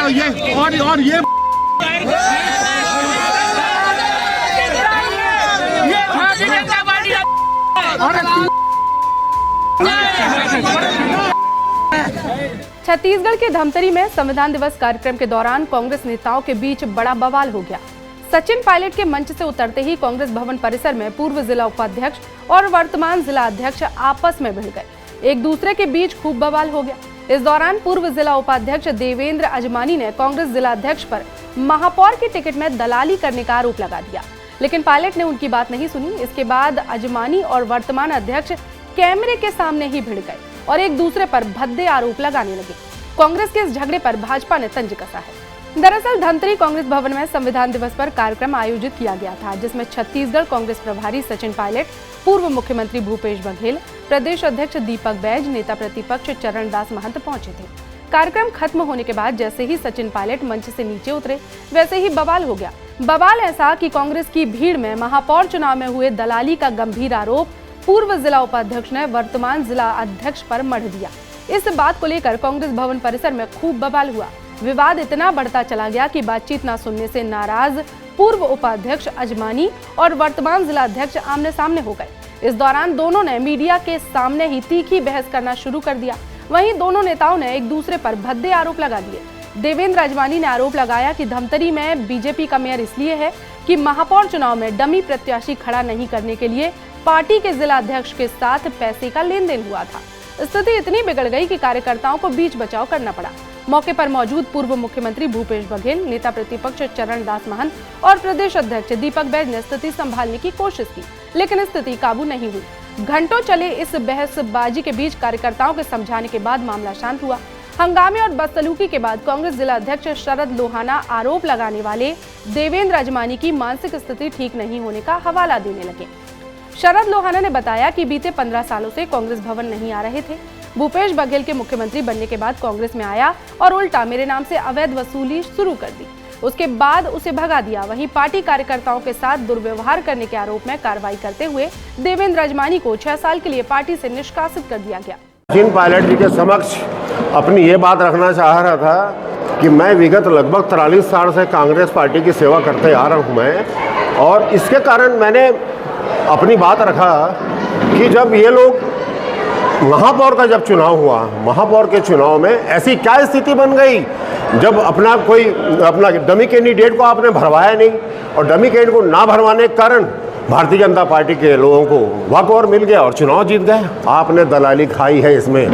और ये छत्तीसगढ़ के धमतरी में संविधान दिवस कार्यक्रम के दौरान कांग्रेस नेताओं के बीच बड़ा बवाल हो गया। सचिन पायलट के मंच से उतरते ही कांग्रेस भवन परिसर में पूर्व जिला उपाध्यक्ष और वर्तमान जिला अध्यक्ष आपस में भिड़ गए। एक दूसरे के बीच खूब बवाल हो गया। इस दौरान पूर्व जिला उपाध्यक्ष देवेंद्र अजमानी ने कांग्रेस जिला अध्यक्ष पर महापौर की टिकट में दलाली करने का आरोप लगा दिया, लेकिन पायलट ने उनकी बात नहीं सुनी। इसके बाद अजमानी और वर्तमान अध्यक्ष कैमरे के सामने ही भिड़ गए और एक दूसरे पर भद्दे आरोप लगाने लगे। कांग्रेस के इस झगड़े पर भाजपा ने तंज कसा है। दरअसल धमतरी कांग्रेस भवन में संविधान दिवस पर कार्यक्रम आयोजित किया गया था, जिसमें छत्तीसगढ़ कांग्रेस प्रभारी सचिन पायलट, पूर्व मुख्यमंत्री भूपेश बघेल, प्रदेश अध्यक्ष दीपक बैज, नेता प्रतिपक्ष चरणदास महंत पहुंचे थे। कार्यक्रम खत्म होने के बाद जैसे ही सचिन पायलट मंच से नीचे उतरे, वैसे ही बवाल हो गया। बवाल ऐसा कि कांग्रेस की भीड़ में महापौर चुनाव में हुए दलाली का गंभीर आरोप पूर्व जिला उपाध्यक्ष ने वर्तमान जिला अध्यक्ष पर मढ़ दिया। इस बात को लेकर कांग्रेस भवन परिसर में खूब बवाल हुआ। विवाद इतना बढ़ता चला गया कि बातचीत न सुनने से नाराज पूर्व उपाध्यक्ष अजमानी और वर्तमान जिला अध्यक्ष आमने सामने हो गए। इस दौरान दोनों ने मीडिया के सामने ही तीखी बहस करना शुरू कर दिया। वहीं दोनों नेताओं ने एक दूसरे पर भद्दे आरोप लगा दिए। देवेंद्र अजमानी ने आरोप लगाया कि धमतरी में बीजेपी का मेयर इसलिए है कि महापौर चुनाव में डमी प्रत्याशी खड़ा नहीं करने के लिए पार्टी के जिला अध्यक्ष के साथ पैसे का लेन देन हुआ था। स्थिति इतनी बिगड़ गई कि कार्यकर्ताओं को बीच बचाव करना पड़ा। मौके पर मौजूद पूर्व मुख्यमंत्री भूपेश बघेल, नेता प्रतिपक्ष चरणदास महंत और प्रदेश अध्यक्ष दीपक बैज ने स्थिति संभालने की कोशिश की, लेकिन स्थिति काबू नहीं हुई। घंटों चले इस बहसबाजी के बीच कार्यकर्ताओं के समझाने के बाद मामला शांत हुआ। हंगामे और बदसलूकी के बाद कांग्रेस जिला अध्यक्ष शरद लोहाना आरोप लगाने वाले देवेंद्र अजमानी की मानसिक स्थिति ठीक नहीं होने का हवाला देने लगे। शरद लोहाना ने बताया कि बीते 15 सालों से कांग्रेस भवन नहीं आ रहे थे। भूपेश बघेल के मुख्यमंत्री बनने के बाद कांग्रेस में आया और उल्टा मेरे नाम से अवैध वसूली शुरू कर दी। उसके बाद उसे भगा दिया। वहीं पार्टी कार्यकर्ताओं के साथ दुर्व्यवहार करने के आरोप में कार्रवाई करते हुए देवेंद्र अजमानी को 6 साल के लिए पार्टी से निष्कासित कर दिया गया। सचिन पायलट जी के समक्ष अपनी ये बात रखना चाह रहा था कि मैं विगत लगभग 43 साल से कांग्रेस पार्टी की सेवा करते आ रहा हूँ मैं, और इसके कारण मैंने अपनी बात रखा कि जब ये लोग महापौर का जब चुनाव हुआ, महापौर के चुनाव में ऐसी क्या स्थिति बन गई जब अपना डमी कैंडिडेट को आपने भरवाया नहीं, और डमी कैंडिडेट को ना भरवाने के कारण भारतीय जनता पार्टी के लोगों को वॉकओवर मिल गया और चुनाव जीत गए। आपने दलाली खाई है इसमें,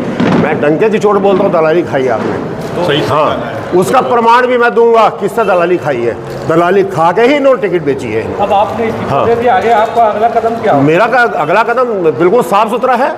मैं डंके की चोट बोलता हूँ, दलाली खाई आपने। सही हाँ, उसका प्रमाण भी मैं दूंगा किससे दलाली खाई है। दलाली खा के ही नो टिकट बेची है। अब आपने आगे आपका अगला कदम क्या? मेरा अगला कदम बिल्कुल साफ सुथरा है,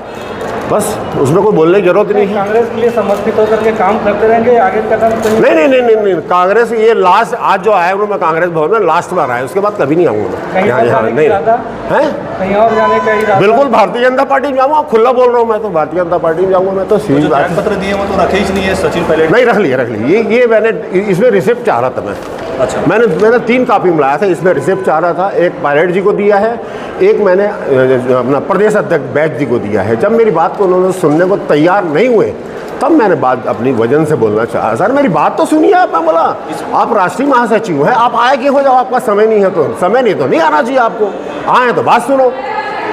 बस उसमें कोई बोलने की जरूरत नहीं है। कांग्रेस के लिए समर्पित होकर के काम करते रहेंगे, आगे कदम नहीं, कांग्रेस ये लास्ट आज जो आया हूँ मैं कांग्रेस भवन में, लास्ट बार आया, उसके बाद कभी नहीं आऊँगा मैं यहाँ नहीं है। कहीं और जाने का इरादा? बिल्कुल भारतीय जनता पार्टी में जाऊँगा, खुला बोल रहा हूँ मैं तो भारतीय जनता पार्टी में जाऊँगा मैं तो। सीधी बात, पत्र दिए वो तो रखे ही नहीं है सचिन पायलट? नहीं, रख लिया ये मैंने इसमें रिसिप्ट चाह रहा था मैं। अच्छा, मैंने 3 कॉपी मिलाया था, इसमें रिसिप्ट चाह रहा था। एक पायलट जी को दिया है, एक मैंने अपना प्रदेश अध्यक्ष बैज जी को दिया है। जब मेरी बात को उन्होंने सुनने को तैयार नहीं हुए, तब मैंने बात अपनी वजन से बोलना चाहा। सर मेरी बात तो सुनिए आप। मैं बोला आप राष्ट्रीय महासचिव हैं, आप आए क्यों हो जब आपका समय नहीं है तो? समय नहीं तो नहीं आना चाहिए आपको, आए तो बात सुनो,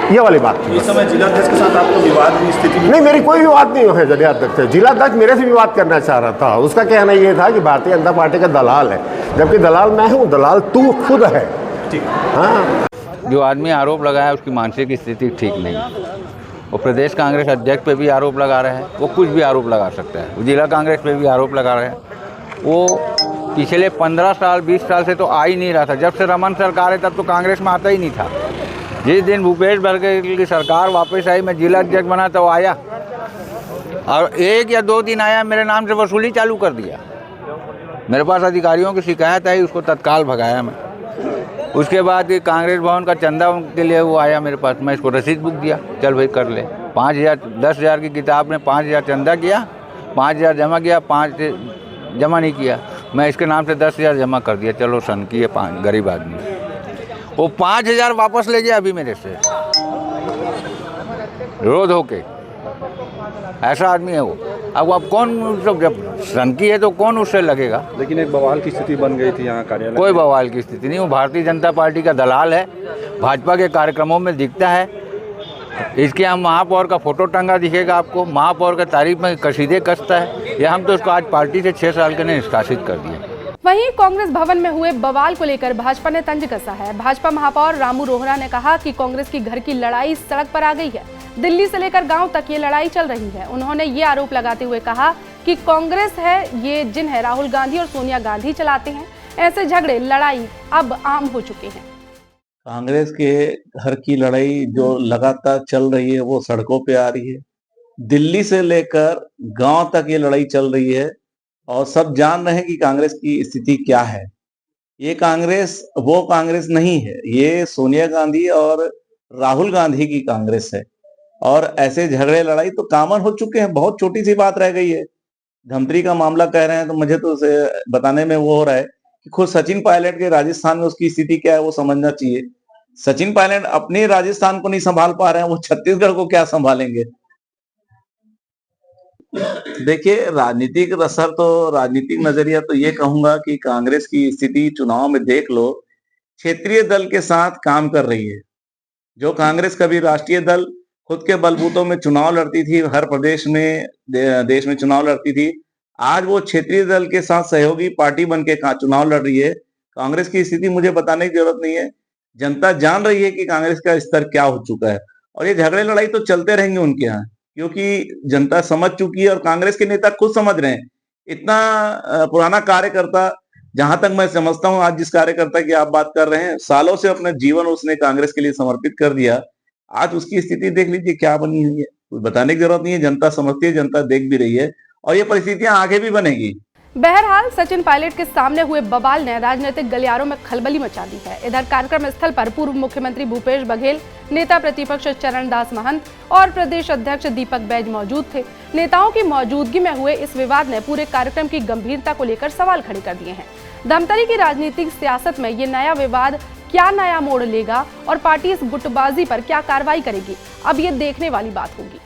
ये वाली बात थी। इस समय जिलाध्यक्ष के साथ आपको विवाद की स्थिति? नहीं, मेरी कोई विवाद नहीं है जिलाध्यक्ष से। जिलाध्यक्ष मेरे से विवाद करना चाह रहा था। उसका कहना ये था कि भारतीय जनता पार्टी का दलाल है, जबकि दलाल मैं हूँ, दलाल तू खुद है। ठीक। हाँ, जो आदमी आरोप लगाया उसकी मानसिक स्थिति ठीक नहीं है। वो प्रदेश कांग्रेस अध्यक्ष पे भी आरोप लगा रहे हैं, वो कुछ भी आरोप लगा सकता है। वो जिला कांग्रेस पे भी आरोप लगा रहे हैं। वो पिछले 15 साल 20 साल से तो आ ही नहीं रहा था। जब से रमन सरकार है तब तो कांग्रेस में आता ही नहीं था। जिस दिन भूपेश बघेल की सरकार वापस आई, मैं जिला अध्यक्ष बना तो आया, और 1 या 2 दिन आया, मेरे नाम से वसूली चालू कर दिया। मेरे पास अधिकारियों की शिकायत आई, उसको तत्काल भगाया मैं। उसके बाद कांग्रेस भवन का चंदा के लिए वो आया मेरे पास, मैं इसको रसीद बुक दिया, चल भाई कर ले। 5,000 10,000 की किताब में 5,000 चंदा किया, 5,000 जमा किया, 5 जमा नहीं किया। मैं इसके नाम से 10,000 जमा कर दिया, चलो सन की है गरीब आदमी। वो 5,000 वापस ले गया अभी मेरे से, विरोध होके। ऐसा आदमी है वो। अब कौन मतलब जब सनकी है तो कौन उससे लगेगा। लेकिन एक बवाल की स्थिति बन गई थी यहाँ कार्यालय। कोई बवाल की स्थिति नहीं, वो भारतीय जनता पार्टी का दलाल है, भाजपा के कार्यक्रमों में दिखता है। इसके यहाँ महापौर का फोटो टंगा दिखेगा आपको, महापौर का तारीफ में कसीदे कसता है। या हम तो उसको आज पार्टी से 6 साल के लिए निष्कासित कर दिए। वहीं कांग्रेस भवन में हुए बवाल को लेकर भाजपा ने तंज कसा है। भाजपा महापौर रामू रोहरा ने कहा कि कांग्रेस की घर की लड़ाई सड़क पर आ गई है। दिल्ली से लेकर गांव तक ये लड़ाई चल रही है। उन्होंने ये आरोप लगाते हुए कहा कि कांग्रेस है ये जिन्हें राहुल गांधी और सोनिया गांधी चलाते हैं। ऐसे झगड़े लड़ाई अब आम हो चुके हैं। कांग्रेस के घर की लड़ाई जो लगातार चल रही है वो सड़कों पे आ रही है। दिल्ली से लेकर गांव तक ये लड़ाई चल रही है और सब जान रहे हैं कि कांग्रेस की स्थिति क्या है। ये कांग्रेस वो कांग्रेस नहीं है, ये सोनिया गांधी और राहुल गांधी की कांग्रेस है। और ऐसे झगड़े लड़ाई तो कॉमन हो चुके हैं, बहुत छोटी सी बात रह गई है। धमतरी का मामला कह रहे हैं तो मुझे तो उसे बताने में वो हो रहा है कि खुद सचिन पायलट के राजस्थान में उसकी स्थिति क्या है वो समझना चाहिए। सचिन पायलट अपने राजस्थान को नहीं संभाल पा रहे हैं, वो छत्तीसगढ़ को क्या संभालेंगे। देखिए, राजनीतिक असर तो राजनीतिक नजरिया तो ये कहूंगा कि कांग्रेस की स्थिति चुनाव में देख लो, क्षेत्रीय दल के साथ काम कर रही है। जो कांग्रेस कभी राष्ट्रीय दल खुद के बलबूतों में चुनाव लड़ती थी, हर प्रदेश में देश में चुनाव लड़ती थी, आज वो क्षेत्रीय दल के साथ सहयोगी पार्टी बन के चुनाव लड़ रही है। कांग्रेस की स्थिति मुझे बताने की जरूरत नहीं है, जनता जान रही है कि कांग्रेस का स्तर क्या हो चुका है। और ये झगड़े लड़ाई तो चलते रहेंगे उनके यहाँ, क्योंकि जनता समझ चुकी है और कांग्रेस के नेता खुद समझ रहे हैं। इतना पुराना कार्यकर्ता, जहां तक मैं समझता हूं, आज जिस कार्यकर्ता की आप बात कर रहे हैं, सालों से अपना जीवन उसने कांग्रेस के लिए समर्पित कर दिया। आज उसकी स्थिति देख लीजिए क्या बनी हुई है। कुछ बताने की जरूरत नहीं है, जनता समझती है, जनता देख भी रही है और ये परिस्थितियां आगे भी बनेगी। बहरहाल सचिन पायलट के सामने हुए बवाल ने राजनीतिक गलियारों में खलबली मचा दी है। इधर कार्यक्रम स्थल पर पूर्व मुख्यमंत्री भूपेश बघेल, नेता प्रतिपक्ष चरणदास महंत और प्रदेश अध्यक्ष दीपक बैज मौजूद थे। नेताओं की मौजूदगी में हुए इस विवाद ने पूरे कार्यक्रम की गंभीरता को लेकर सवाल खड़े कर दिए हैं। धमतरी की राजनीतिक सियासत में ये नया विवाद क्या नया मोड़ लेगा और पार्टी इस गुटबाजी पर क्या कार्रवाई करेगी, अब ये देखने वाली बात होगी।